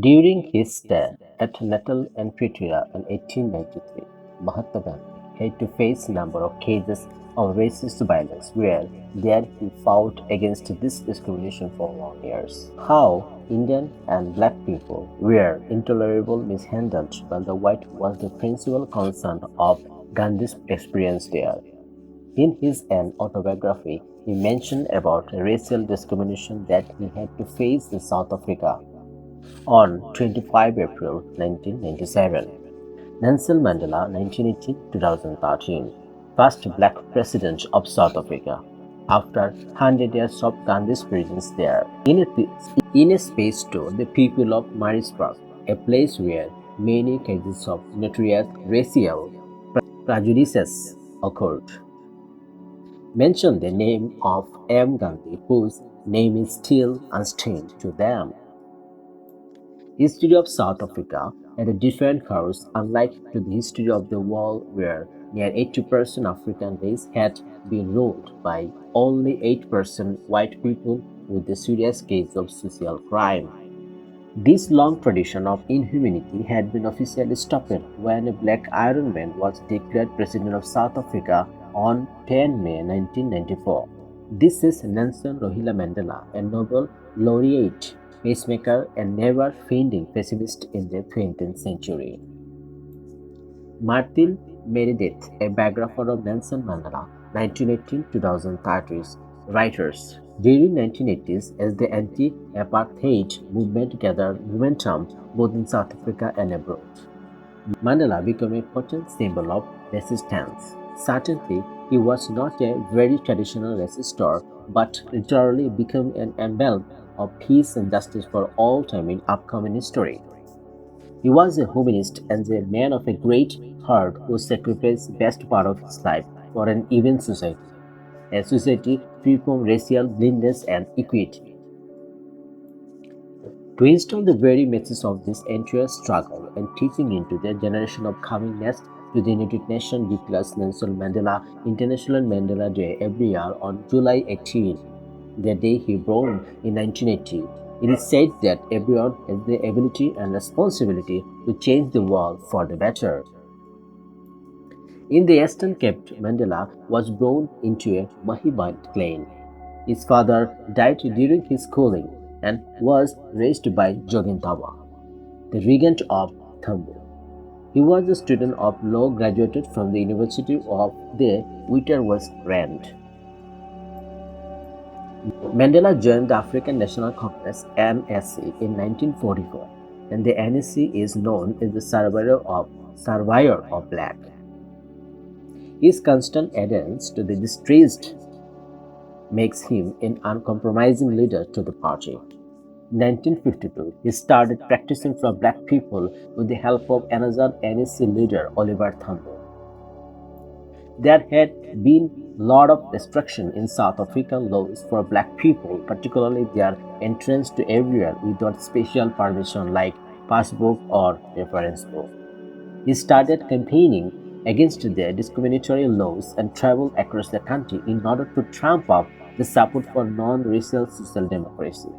During his stay at Natal and Pretoria in 1893, Mahatma Gandhi had to face a number of cases of racist violence where there he fought against this discrimination for long years. How Indian and black people were intolerably mishandled by the white was the principal concern of Gandhi's experience there. In his an autobiography, he mentioned about racial discrimination that he had to face in South Africa on 25 April 1997. Nelson Mandela, 1918-2013, first black president of South Africa, after 100 years of Gandhi's presence there. In a space to the people of Marisburg, a place where many cases of notorious racial prejudices occurred, mention the name of M. Gandhi, whose name is still unstained to them. History of South Africa had a different course, unlike to the history of the world where near 80% African race had been ruled by only 8% white people with a serious case of social crime. This long tradition of inhumanity had been officially stopped when a black Iron Man was declared President of South Africa on 10 May 1994. This is Nelson Rolihlahla Mandela, a Nobel laureate, peacemaker, and never-fading pessimist in the 20th century. Martin Meredith, a biographer of Nelson Mandela, 1918-2013, writers. During 1980s, as the anti-apartheid movement gathered momentum both in South Africa and abroad, Mandela became a potent symbol of resistance. Certainly, he was not a very traditional resistor, but literally became an emblem of peace and justice for all time in upcoming history. He was a humanist and a man of a great heart who sacrificed the best part of his life for an even society, a society free from racial blindness and equity. To install the very message of this entire struggle and teaching into the generation of coming next to the United Nations declares Nelson Mandela International Mandela Day every year on July 18, the day he born in 1980. It is said that everyone has the ability and responsibility to change the world for the better. In the Eastern Cape, Mandela was born into a Mahiband clan. His father died during his schooling and was raised by Jogintaba, the regent of Tambo. He was a student of law, graduated from the University of the Witwatersrand. Mandela joined the African National Congress (ANC) in 1944, and the ANC is known as the survivor of black. His constant adherence to the distressed makes him an uncompromising leader to the party. In 1952, he started practicing for black people with the help of another ANC leader, Oliver Tambo. There had been a lot of restriction in South African laws for black people, particularly their entrance to everywhere without special permission like passbook or reference book. He started campaigning against the discriminatory laws and traveled across the country in order to trump up the support for non-racial social democracy.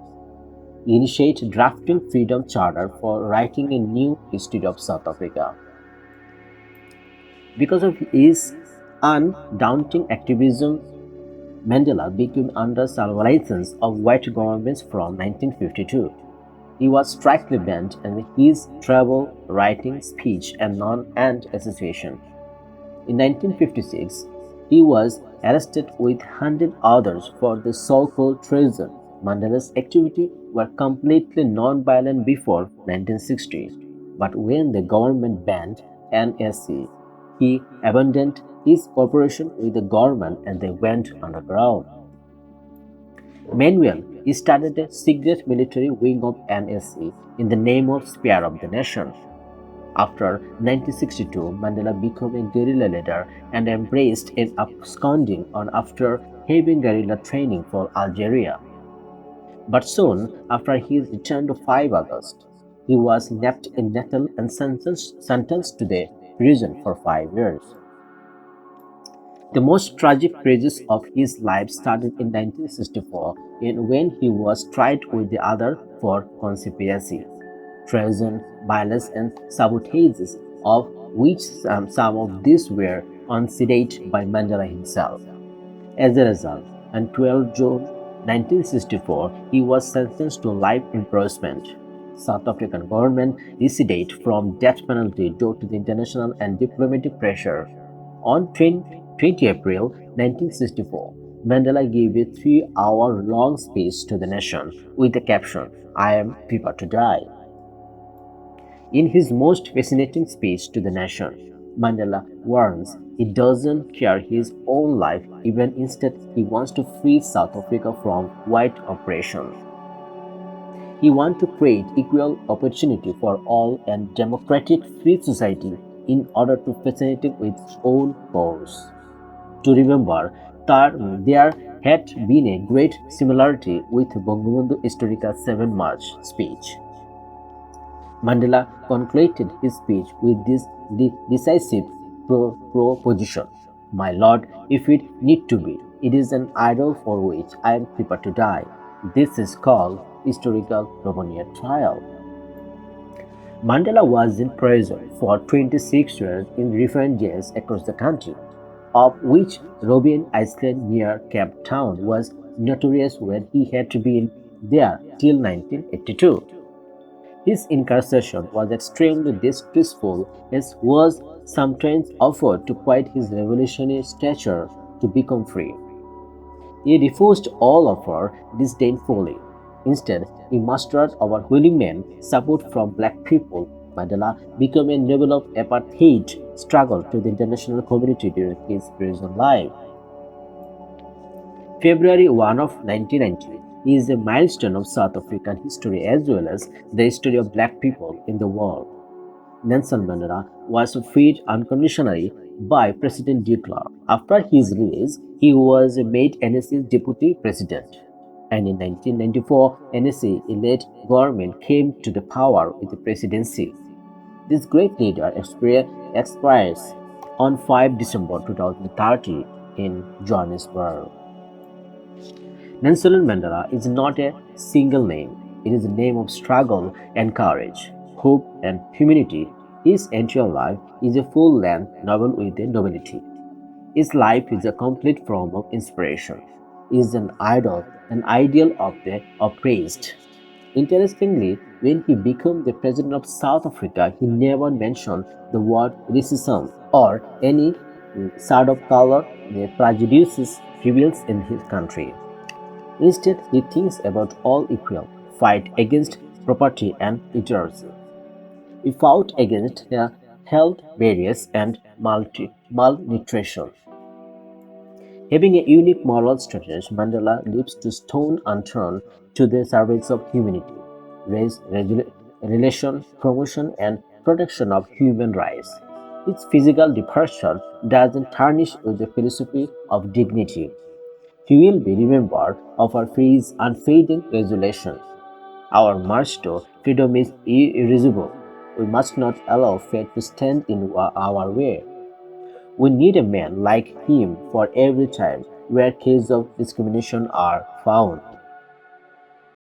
He initiated drafting Freedom Charter for writing a new history of South Africa. Because of his undaunting activism, Mandela became under surveillance of white governments from 1952. He was strictly banned in his travel, writing, speech, and association. In 1956, he was arrested with 100 others for the so-called treason. Mandela's activities were completely non-violent before 1960, but when the government banned NSC, he abandoned his cooperation with the government and they went underground. Meanwhile, he started a secret military wing of NSC in the name of Spear of the Nation. After 1962, Mandela became a guerrilla leader and embraced an absconding on after having guerrilla training for Algeria. But soon after his return to 5 August, he was nabbed in Natal and sentenced to the prison for 5 years. The most tragic pages of his life started in 1964 when he was tried with the other for conspiracy. treason, violence, and sabotages, of which some of these were unseated by Mandela himself. As a result, on 12 June 1964, he was sentenced to life imprisonment. South African government receded from death penalty due to the international and diplomatic pressure. On 20 April 1964, Mandela gave a 3-hour-long speech to the nation with the caption, "I am prepared to die." In his most fascinating speech to the nation, Mandela warns he doesn't care his own life, even instead he wants to free South Africa from white oppression. He wants to create equal opportunity for all and democratic free society in order to facilitate its own cause. To remember that there had been a great similarity with Bangabandhu historical 7 March speech. Mandela concluded his speech with this decisive proposition: "My Lord, if it need to be, it is an idol for which I am prepared to die." This is called historical Romania trial. Mandela was in prison for 26 years in different jails across the country, of which Robben Island near Cape Town was notorious, where he had to be in there till 1982. His incarceration was extremely distressful, as was sometimes offered to quiet his revolutionary stature to become free. He refused all offer disdainfully. Instead, he mustered overwhelming support from black people. Mandela became a symbol of apartheid struggle to the international community during his prison life. February 1 of 1990 is a milestone of South African history as well as the history of black people in the world. Nelson Mandela was freed unconditionally by President de Klerk. After his release, he was made NSA's deputy president. And in 1994, NSA-led government came to the power with the presidency. This great leader expires on 5 December 2030 in Johannesburg. Nelson Mandela is not a single name. It is a name of struggle and courage, hope and humanity. His entire life is a full-length novel with a nobility. His life is a complete form of inspiration. He is an idol, an ideal of the oppressed. Interestingly, when he became the president of South Africa, he never mentioned the word racism or any sort of color prejudices prevails in his country. Instead, he thinks about all equal, fight against property and literacy. He fought against health barriers and malnutrition. Having a unique moral strategy, Mandela leaves to stone unturned to the service of humanity, race, relation, promotion, and protection of human rights. Its physical departure doesn't tarnish with the philosophy of dignity. He will be remembered for his unfading resolution. Our march to freedom is irreversible. We must not allow fate to stand in our way. We need a man like him for every time where cases of discrimination are found.